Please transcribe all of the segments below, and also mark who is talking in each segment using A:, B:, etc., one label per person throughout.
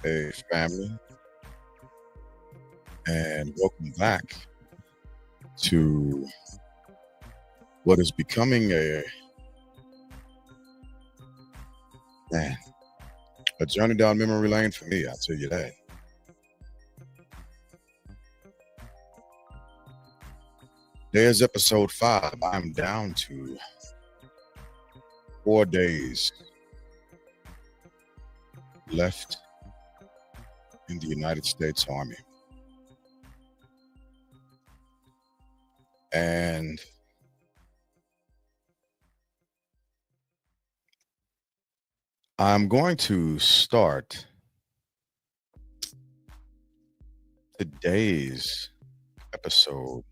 A: Hey, family, and welcome back to what is becoming man, a journey down memory lane for me. I'll tell you that. Today is episode 5. I'm down to 4 days left in the United States Army, and I'm going to start today's episode.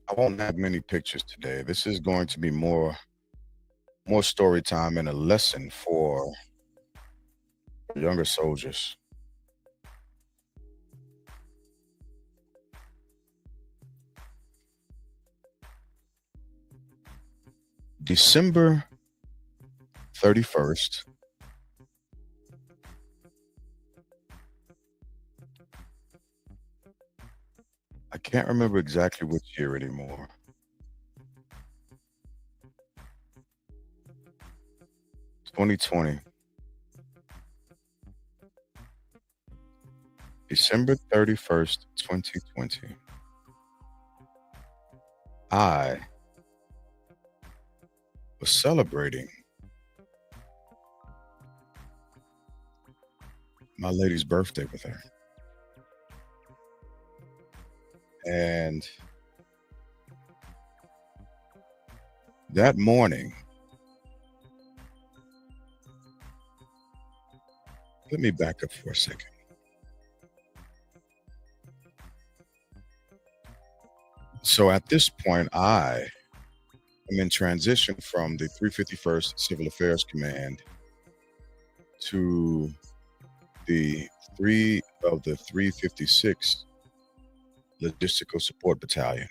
A: I won't have many pictures today. This is going to be more story time and a lesson for younger soldiers. December 31st, I can't remember exactly which year anymore. 2020, December 31st, 2020. I was celebrating my lady's birthday with her. And that morning, let me back up for a second. So at this point, I am in transition from the 351st Civil Affairs Command to the 356 Logistical Support Battalion.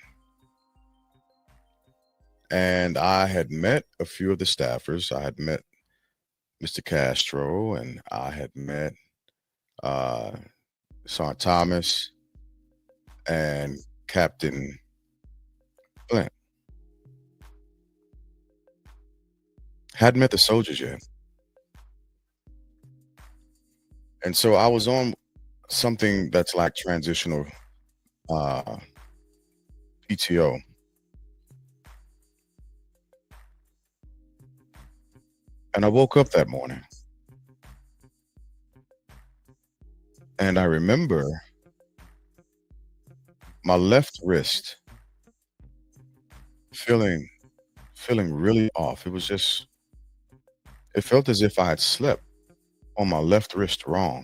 A: And I had met a few of the staffers. I had met Mr. Castro, and I had met uh, Sergeant Thomas and Captain Flint. Hadn't met the soldiers yet. And so I was on something that's like transitional uh, PTO. And I woke up that morning and I remember my left wrist feeling really off. It was just it felt as if I had slept on my left wrist wrong.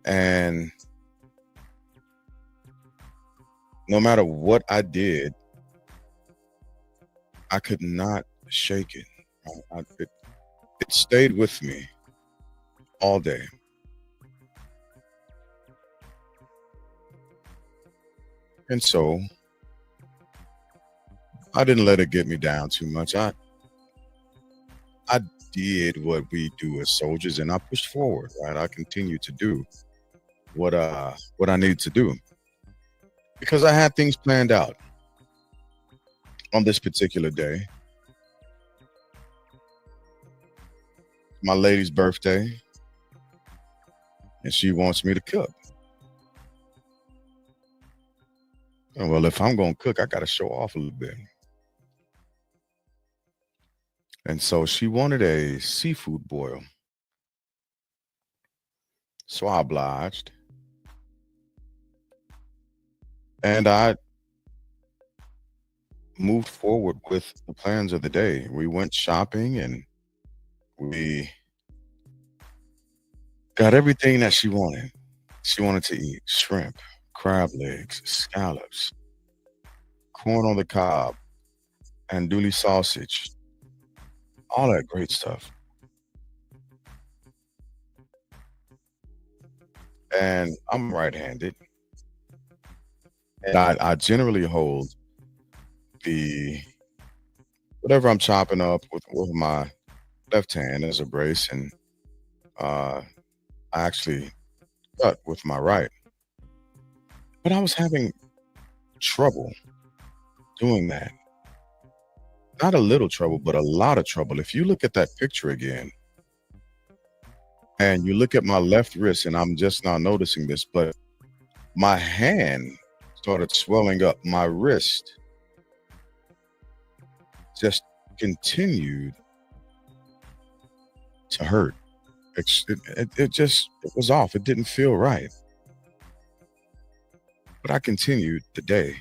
A: And no matter what I did, I could not shake it. It stayed with me all day. And so I didn't let it get me down too much. I did what we do as soldiers and I pushed forward, right? I continued to do what I needed to do because I had things planned out on this particular day. My lady's birthday, and she wants me to cook. And well, if I'm going to cook, I got to show off a little bit. And so she wanted a seafood boil. So I obliged. And I moved forward with the plans of the day. We went shopping and we got everything that she wanted. She wanted to eat shrimp, crab legs, scallops, corn on the cob, andouille sausage, all that great stuff. And I'm right-handed, and I generally hold the whatever I'm chopping up with my left hand as a brace, and uh, I actually cut with my right. But I was having trouble doing that. Not a little trouble, but a lot of trouble. If you look at that picture again and you look at my left wrist, and I'm just now noticing this, but my hand started swelling up. My wrist just continued to hurt. It was off. It didn't feel right. But I continued the day.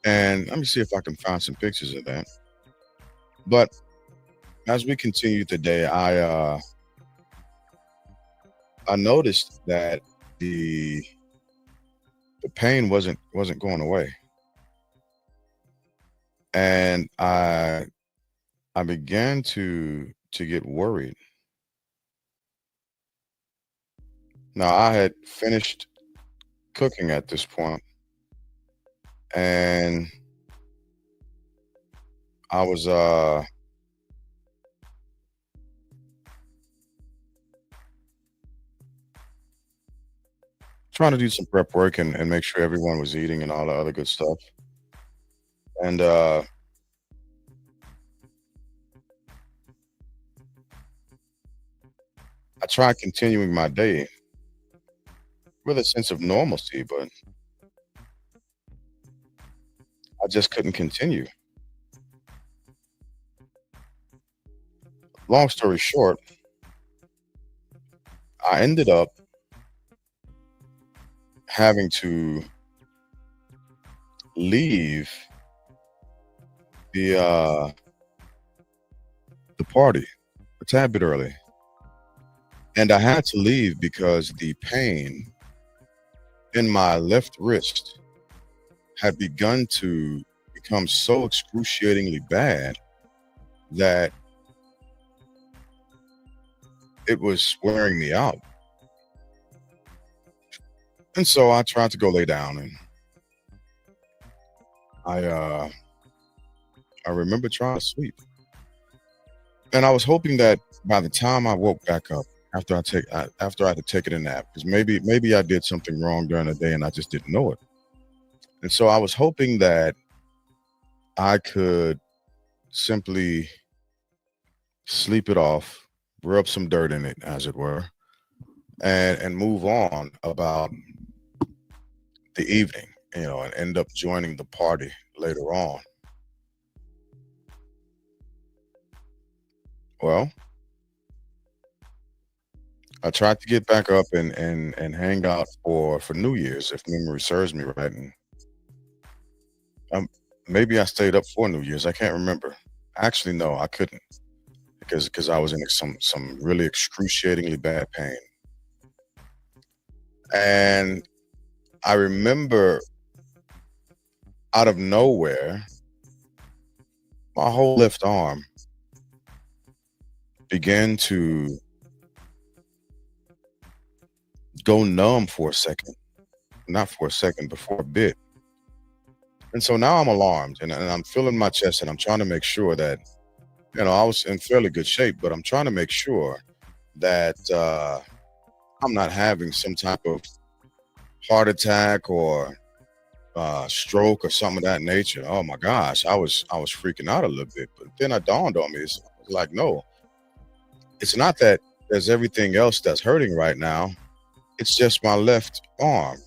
A: And let me see if I can find some pictures of that. But as we continued the day, I noticed that the the pain wasn't going away. And I began to get worried. Now I had finished cooking at this point, and I was trying to do some prep work and make sure everyone was eating and all the other good stuff. And I tried continuing my day with a sense of normalcy, but I just couldn't continue. Long story short, I ended up having to leave the party a tad bit early. And I had to leave because the pain in my left wrist had begun to become so excruciatingly bad that it was wearing me out. And so I tried to go lay down, and I uh I remember trying to sleep. And I was hoping that by the time I woke back up after I had taken a nap, because maybe I did something wrong during the day and I just didn't know it. And so I was hoping that I could simply sleep it off, rub some dirt in it, as it were, and move on about the evening, and end up joining the party later on. Well, I tried to get back up and hang out for New Year's, if memory serves me right. And um, maybe I stayed up for New Year's. I can't remember. Actually, no, I couldn't because I was in some really excruciatingly bad pain. And I remember out of nowhere, my whole left arm began to go numb for a second. Not for a second, but for a bit. And so now I'm alarmed, and I'm feeling my chest, and I'm trying to make sure that, I was in fairly good shape, but I'm trying to make sure that I'm not having some type of heart attack or stroke or something of that nature. Oh my gosh, I was freaking out a little bit, but then it dawned on me. It's like, no, it's not that there's everything else that's hurting right now. It's just my left arm.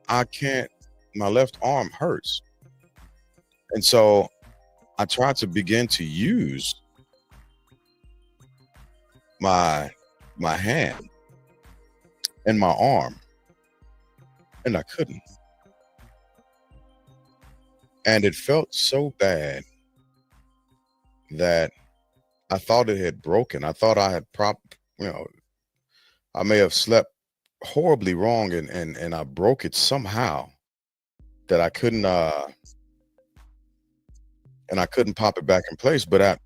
A: I can't. My left arm hurts, and so I tried to begin to use my my hand and my arm, and I couldn't. And it felt so bad that I thought it had broken. I thought I had you know, I may have slept horribly wrong, and I broke it somehow that I couldn't pop it back in place. But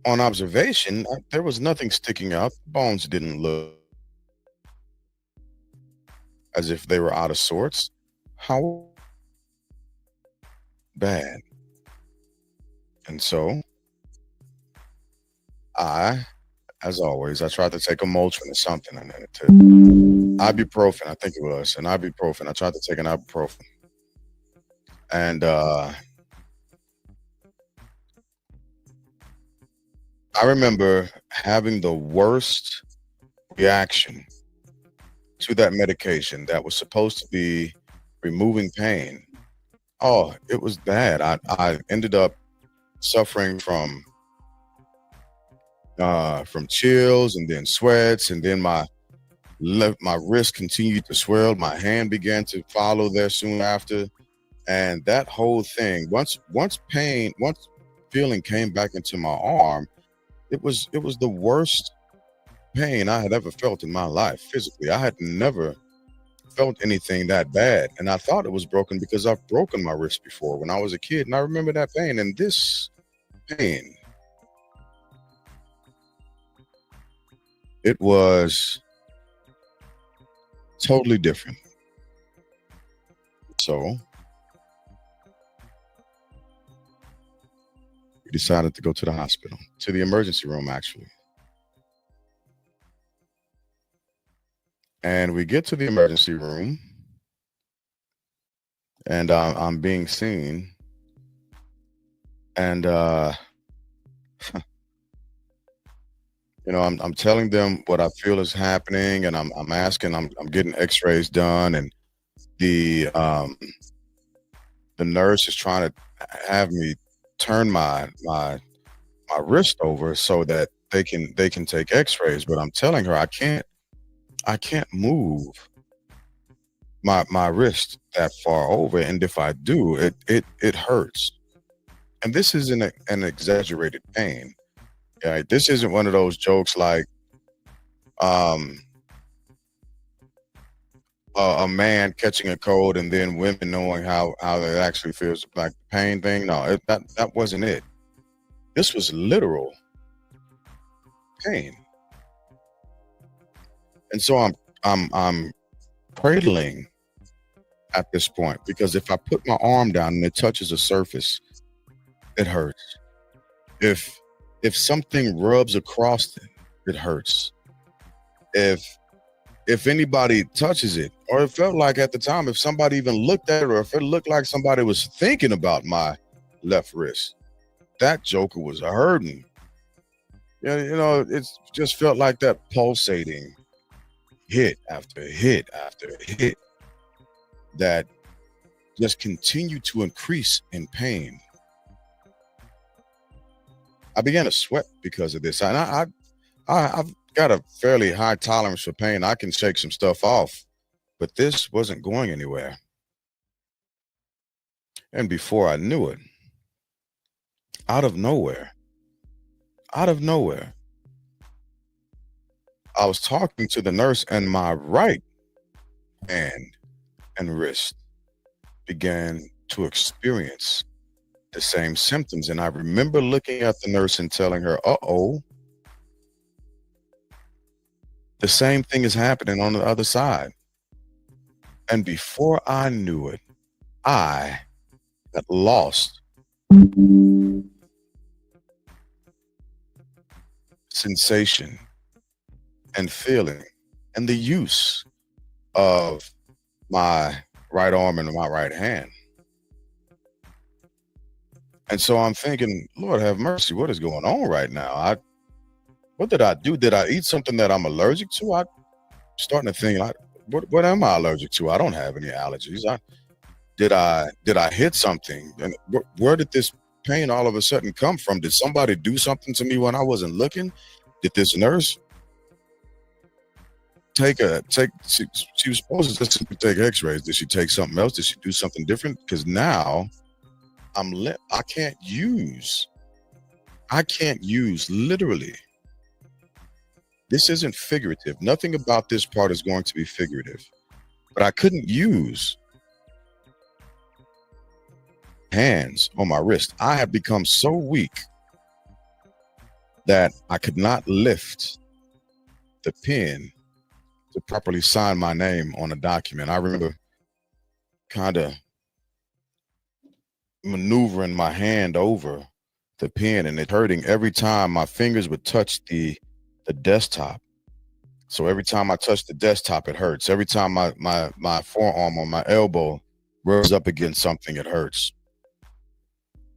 A: on observation, there was nothing sticking out. Bones didn't look as if they were out of sorts. How bad? And so I, as always, I tried to take a Motrin or something, and then it took ibuprofen, I think it was, an ibuprofen. I tried to take an ibuprofen, and I remember having the worst reaction to that medication that was supposed to be removing pain. Oh, it was bad. I ended up suffering from chills and then sweats, and then my wrist continued to swell. My hand began to follow there soon after, and that whole thing. Once feeling came back into my arm, it was the worst pain I had ever felt in my life physically. I had never felt anything that bad, and I thought it was broken because I've broken my wrist before when I was a kid, and I remember that pain. And this pain, it was totally different. So we decided to go to the hospital, to the emergency room, actually. And we get to the emergency room, and I'm being seen. And, I'm telling them what I feel is happening, and I'm asking, I'm getting x-rays done. And the, the nurse is trying to have me turn my wrist over so that they can take x-rays. But I'm telling her I can't move my wrist that far over, and if I do, it hurts. And this isn't an exaggerated pain. Yeah, this isn't one of those jokes like um a man catching a cold and then women knowing how it actually feels, like the pain thing. No, that wasn't it. This was literal pain. And so I'm cradling at this point, because if I put my arm down and it touches a surface, it hurts. If if something rubs across it, it hurts. If anybody touches it, or it felt like at the time, if somebody even looked at it, or if it looked like somebody was thinking about my left wrist, that joker was hurting. Yeah, it's just felt like that pulsating hit after hit after hit that just continued to increase in pain. I began to sweat because of this, and I've got a fairly high tolerance for pain. I can shake some stuff off, but this wasn't going anywhere. And before I knew it, out of nowhere, out of nowhere, I was talking to the nurse, and my right hand and wrist began to experience the same symptoms. And I remember looking at the nurse and telling her, uh-oh, the same thing is happening on the other side. And before I knew it, I had lost sensation and feeling and the use of my right arm and my right hand. And so I'm thinking, Lord have mercy, what is going on right now? What did I do? Did I eat something that I'm allergic to? I'm starting to think, what am I allergic to? I don't have any allergies. Did I hit something? And where did this pain all of a sudden come from? Did somebody do something to me when I wasn't looking? Did this nurse she was supposed to just take x-rays? Did she take something else? Did she do something different? Because now I can't use literally. This isn't figurative. Nothing about this part is going to be figurative. But I couldn't use hands on my wrist. I had become so weak that I could not lift the pen to properly sign my name on a document. I remember kind of maneuvering my hand over the pen, and it's hurting every time my fingers would touch the desktop. So every time I touch the desktop, it hurts. Every time my forearm or my elbow rubs up against something, it hurts.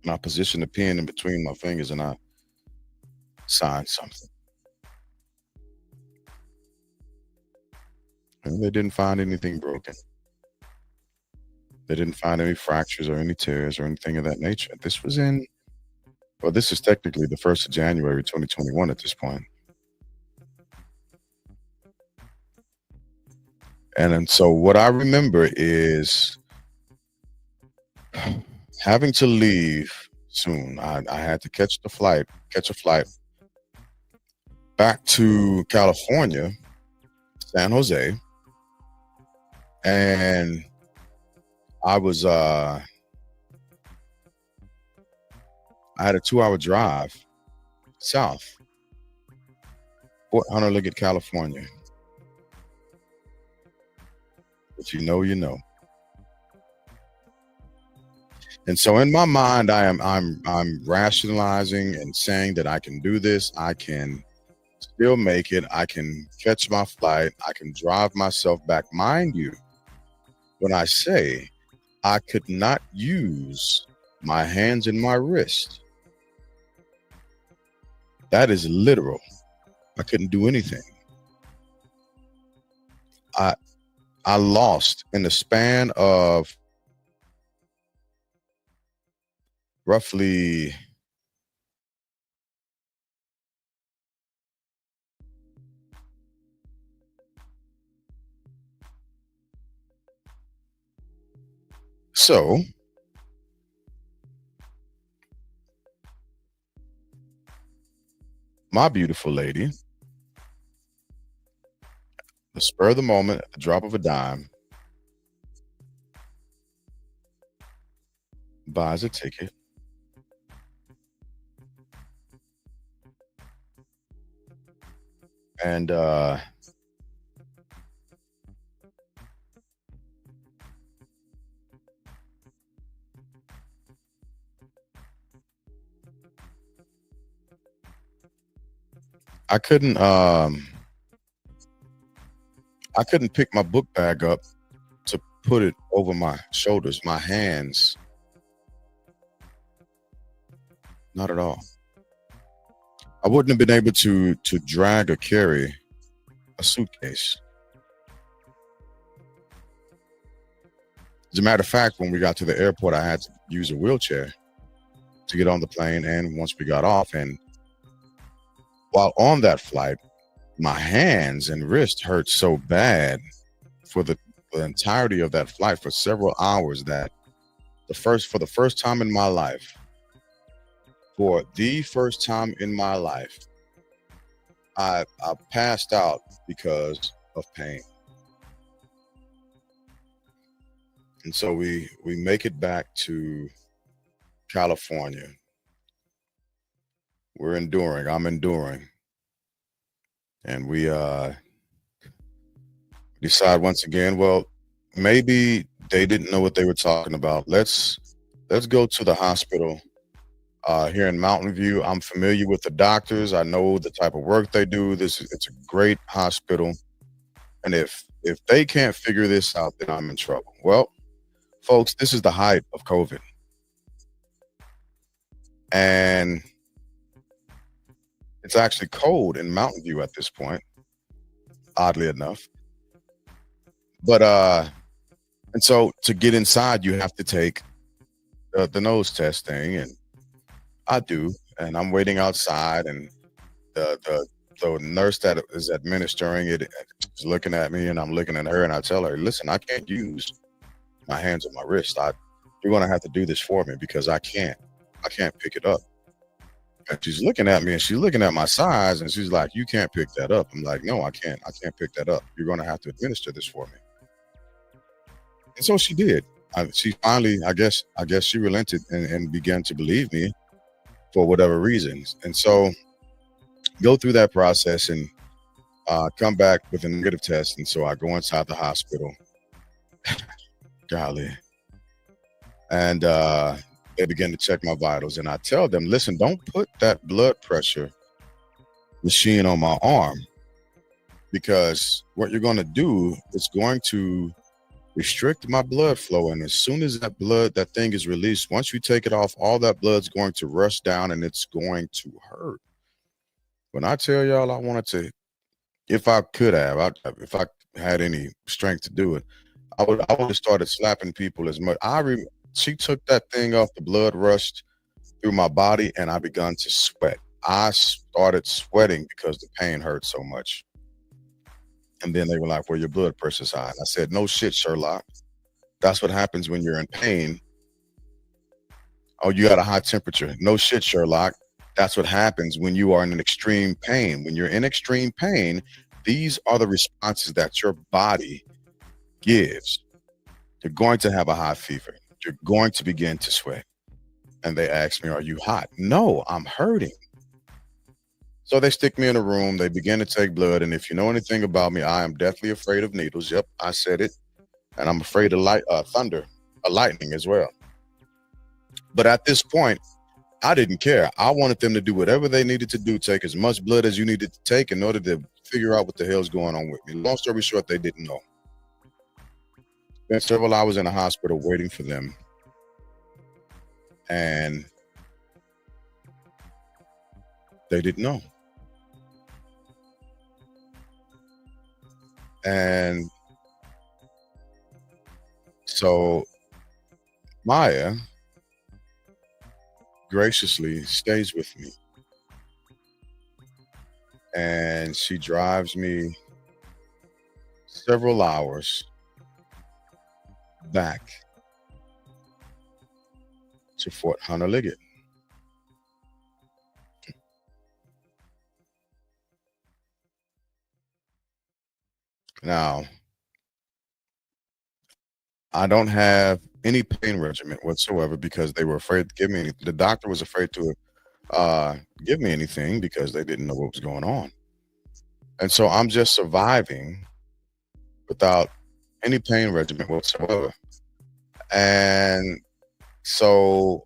A: And I position the pen in between my fingers and I sign something. And they didn't find anything broken. They didn't find any fractures or any tears or anything of that nature. This was in, well, this is technically the 1st of January 2021 at this point. And then, so what I remember is having to leave soon. I had to catch a flight back to California, San Jose, and I was I had a 2-hour drive south, Fort Hunter Liggett, California. If you know, you know. And so in my mind, I'm rationalizing and saying that I can do this. I can still make it. I can catch my flight. I can drive myself back. Mind you, when I say I could not use my hands and my wrist, that is literal. I couldn't do anything. I lost in the span of roughly so my beautiful lady, the spur of the moment, at the drop of a dime, buys a ticket, and I couldn't I couldn't pick my book bag up to put it over my shoulders. My hands, not at all. I wouldn't have been able to drag or carry a suitcase. As a matter of fact, when we got to the airport, I had to use a wheelchair to get on the plane. And once we got off, and while on that flight, my hands and wrist hurt so bad for the entirety of that flight for several hours that for the first time in my life, I passed out because of pain. And so we make it back to California. We're enduring. I'm enduring. And we decide once again, well, maybe they didn't know what they were talking about. Let's go to the hospital here in Mountain View. I'm familiar with the doctors. I know the type of work they do. It's a great hospital. And if they can't figure this out, then I'm in trouble. Well, folks, this is the height of COVID. And it's actually cold in Mountain View at this point, oddly enough. But and so to get inside, you have to take the nose test thing, and I do, and I'm waiting outside, and the nurse that is administering it is looking at me, and I'm looking at her, and I tell her, "Listen, I can't use my hands and my wrist. You're going to have to do this for me because I can't pick it up." And she's looking at me, and she's looking at my size, and she's like, "You can't pick that up." I'm like, "No, I can't pick that up. You're going to have to administer this for me." And so she did. She finally, I guess she relented and began to believe me for whatever reasons. And so go through that process and come back with a negative test. And so I go inside the hospital. Golly. And They begin to check my vitals, and I tell them, listen, don't put that blood pressure machine on my arm, because what you're going to do is going to restrict my blood flow. And as soon as that thing is released, once you take it off, all that blood's going to rush down and it's going to hurt. When I tell y'all I wanted to, if I could have, if I had any strength to do it, I would have started slapping people as much. She took that thing off, the blood rushed through my body, and I began to sweat. I started sweating because the pain hurt so much. And then they were like, well, your blood pressure's high. And I said, no shit, Sherlock. That's what happens when you're in pain. Oh, you got a high temperature. No shit, Sherlock. That's what happens when you are in an extreme pain. When you're in extreme pain, these are the responses that your body gives. You're going to have a high fever. You're going to begin to sweat. And they asked me, are you hot? No, I'm hurting. So they stick me in a room. They begin to take blood. And if you know anything about me, I am deathly afraid of needles. Yep, I said it. And I'm afraid of thunder, lightning as well. But at this point, I didn't care. I wanted them to do whatever they needed to do, take as much blood as you needed to take in order to figure out what the hell's going on with me. Long story short, they didn't know. Spent several hours in the hospital waiting for them. And they didn't know. And so Maya graciously stays with me, and she drives me several hours back to Fort Hunter Liggett. Now, I don't have any pain regimen whatsoever because they were afraid to give me anything. The doctor was afraid to give me anything because they didn't know what was going on. And so I'm just surviving without any pain regimen whatsoever. And so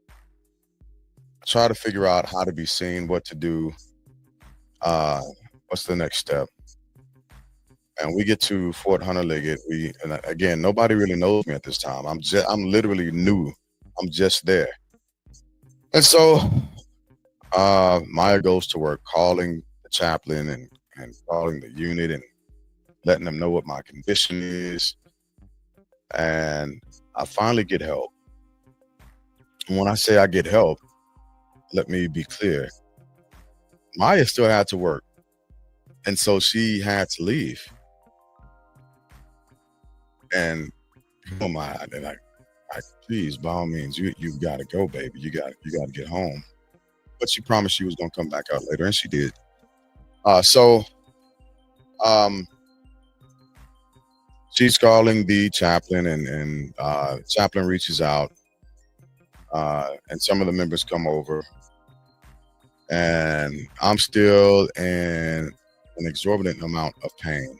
A: I try to figure out how to be seen, what to do, what's the next step. And we get to Fort Hunter Liggett. And again, nobody really knows me at this time. I'm literally new. I'm just there. And so Maya goes to work calling the chaplain and calling the unit and letting them know what my condition is. And I finally get help. And when I say I get help, let me be clear. Maya still had to work. And so she had to leave. And oh my, and I please, by all means, you gotta go, baby. You gotta get home. But she promised she was gonna come back out later, and she did. So she's calling the chaplain, and chaplain reaches out, and some of the members come over, and I'm still in an exorbitant amount of pain.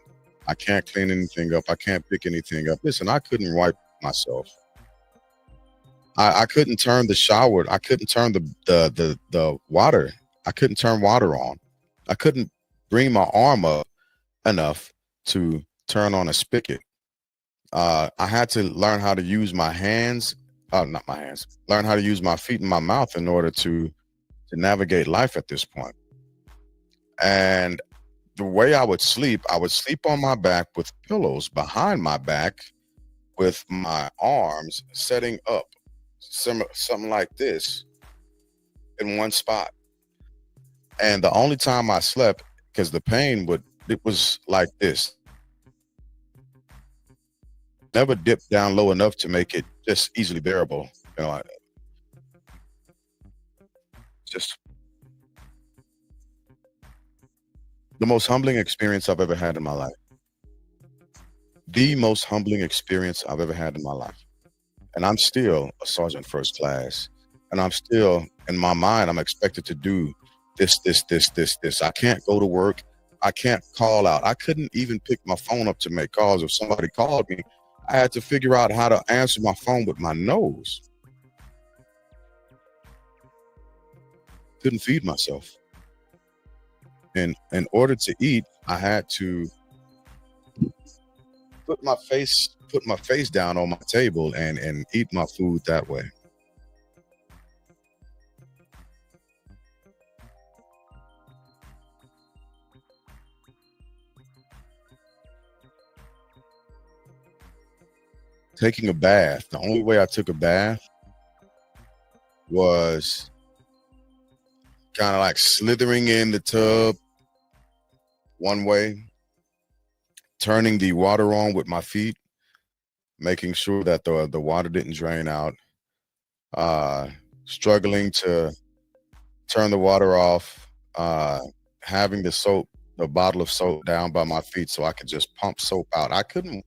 A: I can't clean anything up. I can't pick anything up. Listen, I couldn't wipe myself. I couldn't turn the shower. I couldn't turn the water. I couldn't turn water on. I couldn't bring my arm up enough to turn on a spigot. I had to learn how to use my hands. Not my hands. Learn how to use my feet and my mouth in order to navigate life at this point. And the way I would sleep on my back with pillows behind my back, with my arms setting up something like this in one spot. And the only time I slept, because the pain it was like this. Never dipped down low enough to make it just easily bearable. You know, just the most humbling experience I've ever had in my life. The most humbling experience I've ever had in my life. And I'm still a sergeant first class. And I'm still, in my mind, I'm expected to do this. I can't go to work. I can't call out. I couldn't even pick my phone up to make calls. If somebody called me, I had to figure out how to answer my phone with my nose. Couldn't feed myself. And in order to eat, I had to put my face down on my table and eat my food that way. Taking a bath, the only way I took a bath was kind of like slithering in the tub one way, turning the water on with my feet, making sure that the water didn't drain out, uh, struggling to turn the water off, having the bottle of soap down by my feet so I could just pump soap out. I couldn't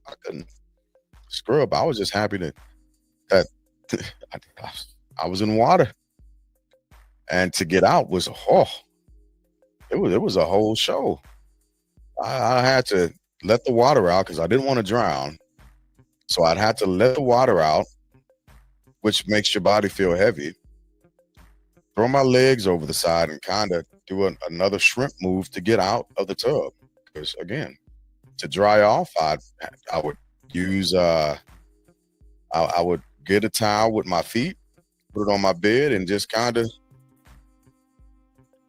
A: scrub. I was just happy that I, I was in water, and to get out was it was a whole show. I had to let the water out because I didn't want to drown. So I'd have to let the water out, which makes your body feel heavy. Throw my legs over the side and kind of do another shrimp move to get out of the tub. Because again, to dry off, I would use I would get a towel with my feet, put it on my bed, and just kind of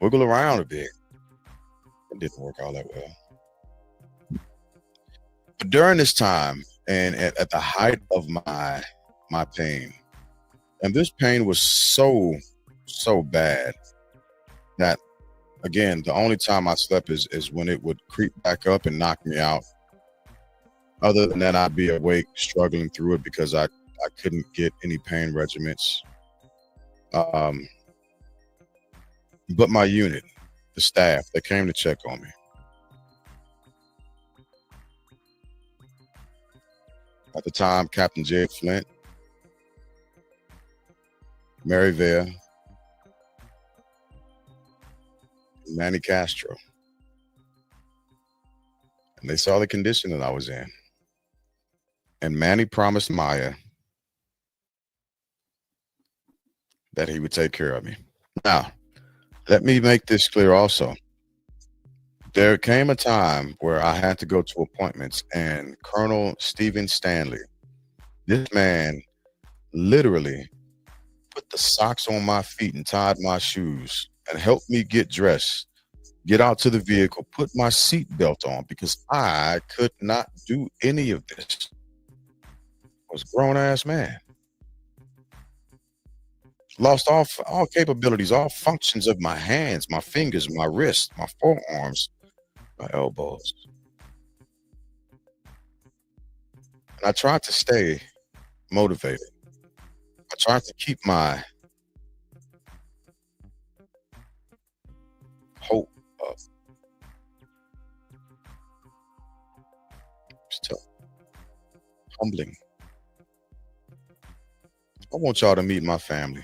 A: wiggle around a bit. It didn't work all that well. But during this time, and at the height of my pain, and this pain was so bad that again, the only time I slept is when it would creep back up and knock me out. Other than that, I'd be awake struggling through it because I couldn't get any pain regiments. Um, but my unit, the staff, they came to check on me. At the time, Captain Jed Flint, Mary Vale, Manny Castro, and they saw the condition that I was in. And Manny promised Maya that he would take care of me. Now, let me make this clear also. There came a time where I had to go to appointments, and Colonel Stephen Stanley, this man literally put the socks on my feet and tied my shoes and helped me get dressed, get out to the vehicle, put my seat belt on because I could not do any of this. I was a grown ass man. Lost all capabilities, all functions of my hands, my fingers, my wrists, my forearms, my elbows. And I tried to stay motivated. I tried to keep my hope up. It's tough, humbling. I want y'all to meet my family.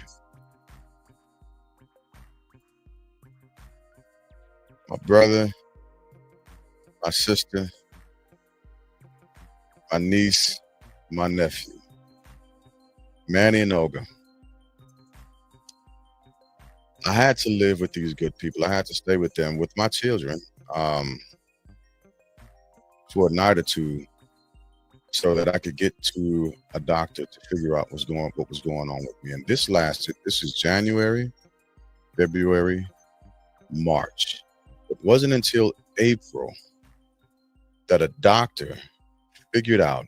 A: My brother, my sister, my niece, my nephew, Manny and Olga. I had to live with these good people. I had to stay with them, with my children, um, for a night or two, so that I could get to a doctor to figure out what was going on with me. And this lasted. This is January, February, March. It wasn't until April that a doctor figured out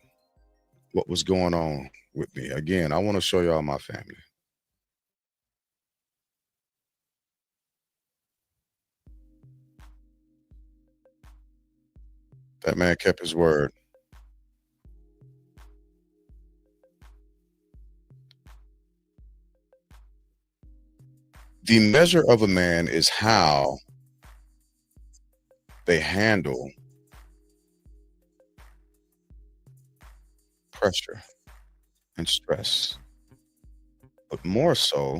A: what was going on with me. Again, I want to show y'all my family. That man kept his word. The measure of a man is how they handle pressure and stress, but more so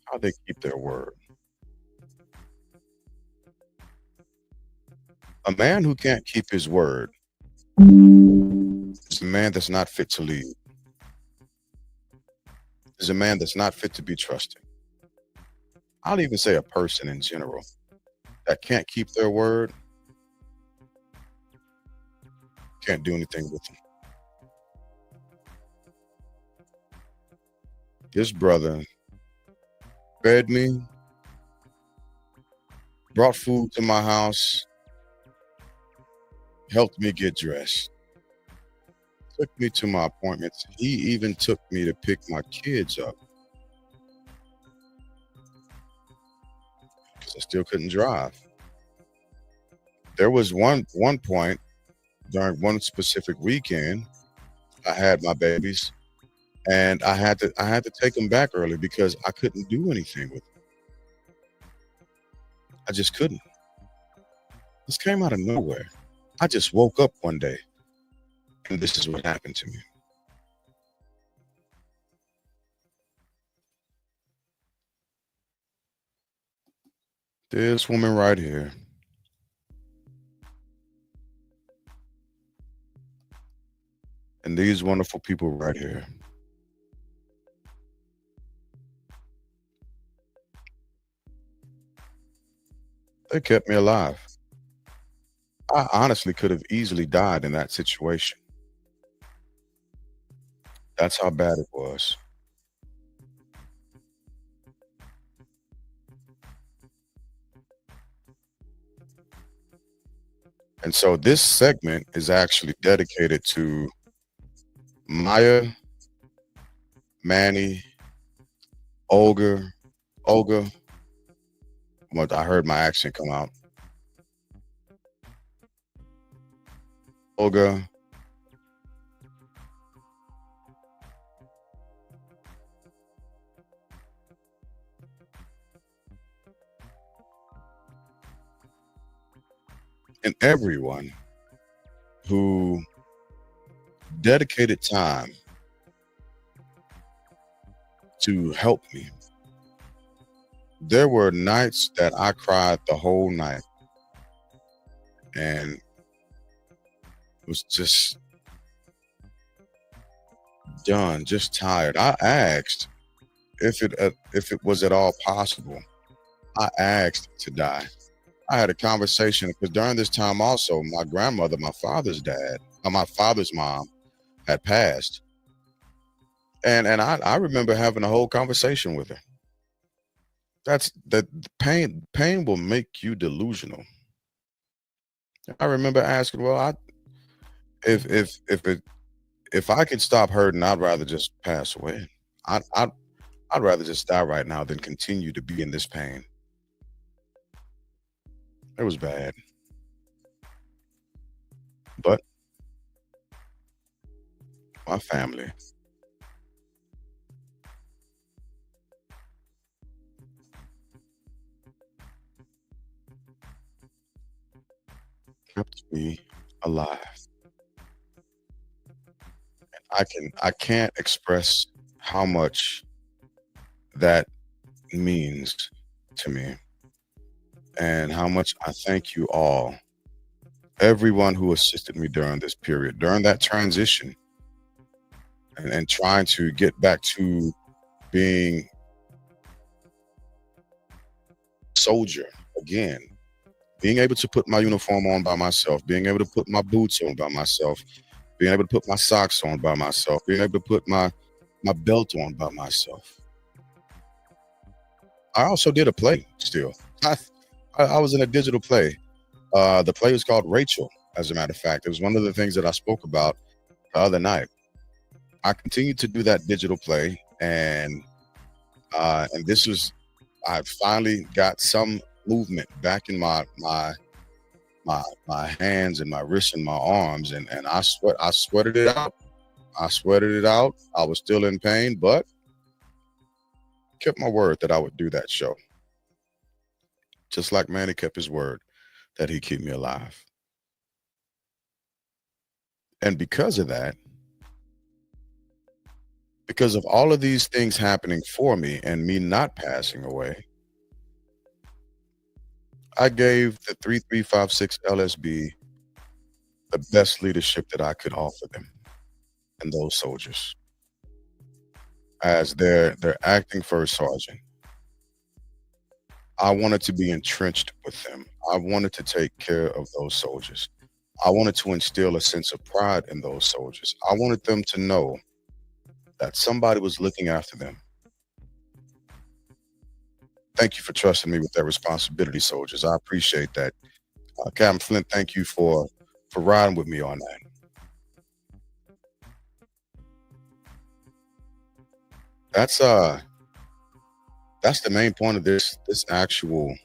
A: how they keep their word. A man who can't keep his word is a man that's not fit to lead, is a man that's not fit to be trusted. I'll even say a person in general that can't keep their word, can't do anything with them. This brother fed me, brought food to my house, helped me get dressed, took me to my appointments. He even took me to pick my kids up because I still couldn't drive. There was one point during one specific weekend, I had my babies, and I had to take them back early because I couldn't do anything with them. I just couldn't. This came out of nowhere. I just woke up one day, and this is what happened to me. This woman right here, and these wonderful people right here. They kept me alive. I honestly could have easily died in that situation. That's how bad it was. And so this segment is actually dedicated to Maya, Manny, Olga, Olga. What I heard my accent come out. Olga, and everyone who dedicated time to help me. There were nights that I cried the whole night and was just done, just tired. I asked if it was at all possible. I asked to die. I had a conversation because during this time also, my grandmother, my father's mom, had passed, and I remember having a whole conversation with her. That's that pain will make you delusional. I remember asking, well, if it if I could stop hurting, I'd rather just pass away. I'd rather just die right now than continue to be in this pain. It was bad, but my family kept me alive. I can't express how much that means to me and how much I thank you all, everyone who assisted me during this period, during that transition, and trying to get back to being a soldier again, being able to put my uniform on by myself, being able to put my boots on by myself, being able to put my socks on by myself, being able to put my belt on by myself. I also did a play still. I I was in a digital play. The play was called Rachel, as a matter of fact. It was one of the things that I spoke about the other night. I continued to do that digital play, and this was I finally got some movement back in my hands and my wrists and my arms, and I sweated it out. I sweated it out. I was still in pain, but kept my word that I would do that show. Just like Manny kept his word that he'd keep me alive. And because of that, because of all of these things happening for me and me not passing away, I gave the 3356 LSB the best leadership that I could offer them. in those soldiers as their acting first sergeant. I wanted to be entrenched with them. I wanted to take care of those soldiers. I wanted to instill a sense of pride in those soldiers. I wanted them to know that somebody was looking after them. Thank you for trusting me with that responsibility, soldiers. I appreciate that. Captain Flint, thank you for riding with me on that. That's uh that's the main point of this actual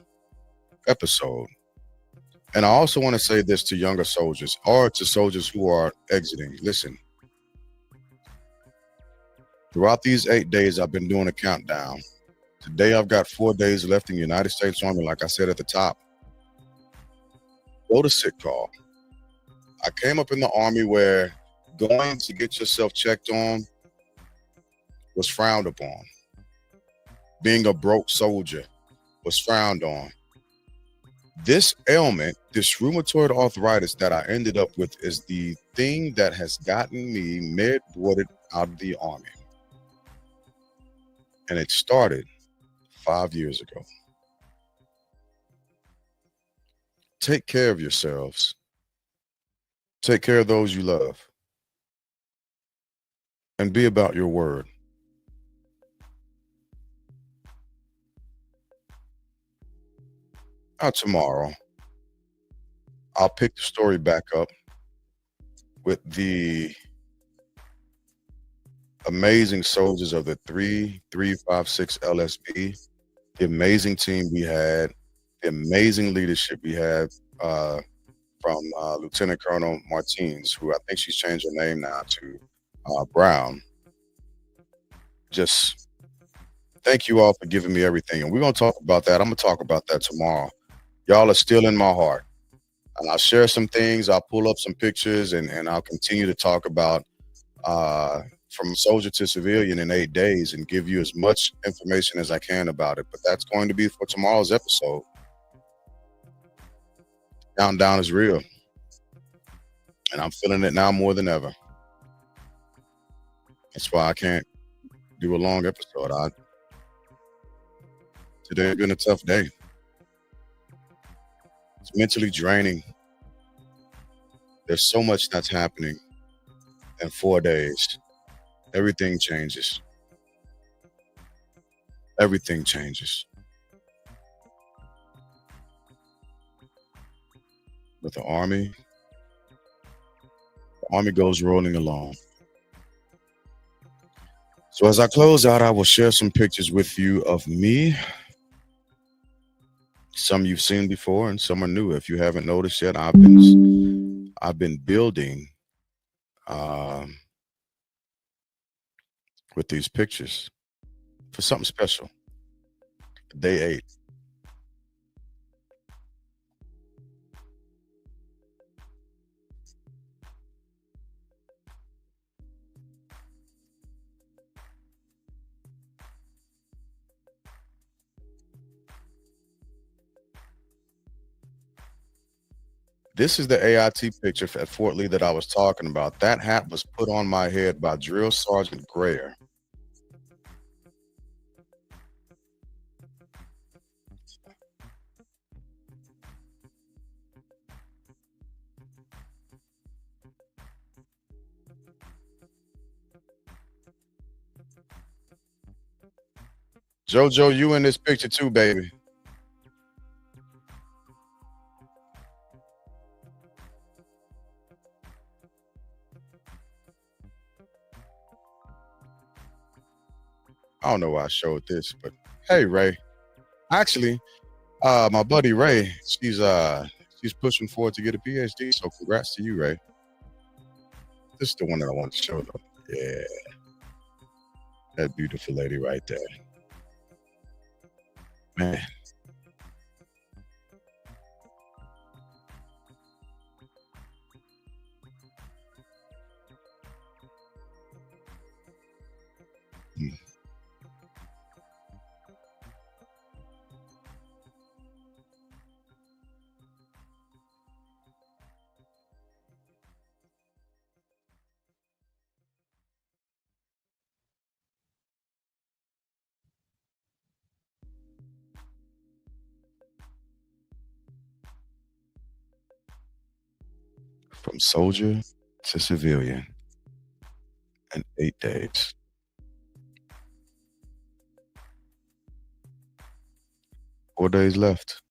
A: episode. And I also want to say this to younger soldiers or to soldiers who are exiting. Listen, throughout these 8 days, I've been doing a countdown. Today, I've got 4 days left in the United States Army. Like I said at the top, go to sick call. I came up in the Army where going to get yourself checked on was frowned upon. Being a broke soldier was frowned on. This ailment, this rheumatoid arthritis that I ended up with, is the thing that has gotten me mid-boarded out of the Army. And it started 5 years ago. Take care of yourselves. Take care of those you love. And be about your word. Now, tomorrow, I'll pick the story back up with the amazing soldiers of the 3356 LSB, the amazing team we had, the amazing leadership we had from Lieutenant Colonel Martins, who I think she's changed her name now to Brown. Just thank you all for giving me everything. And we're going to talk about that. I'm going to talk about that tomorrow. Y'all are still in my heart. And I'll share some things. I'll pull up some pictures and I'll continue to talk about from soldier to civilian in 8 days and give you as much information as I can about it. But that's going to be for tomorrow's episode. Countdown is real. And I'm feeling it now more than ever. That's why I can't do a long episode. Today's been a tough day. It's mentally draining. There's so much that's happening in 4 days. Everything changes. Everything changes. But the Army goes rolling along. So as I close out, I will share some pictures with you of me. Some you've seen before and some are new. If you haven't noticed yet, I've been building with these pictures for something special. Day 8. This is the AIT picture at Fort Lee that I was talking about. That hat was put on my head by Drill Sergeant Grayer. JoJo, you in this picture too, baby. I don't know why I showed this, but hey, Ray. Actually, my buddy Ray, she's pushing forward to get a PhD. So congrats to you, Ray. This is the one that I want to show though. Yeah, that beautiful lady right there. Man. Mm. from soldier to civilian in 8 days. 4 days left.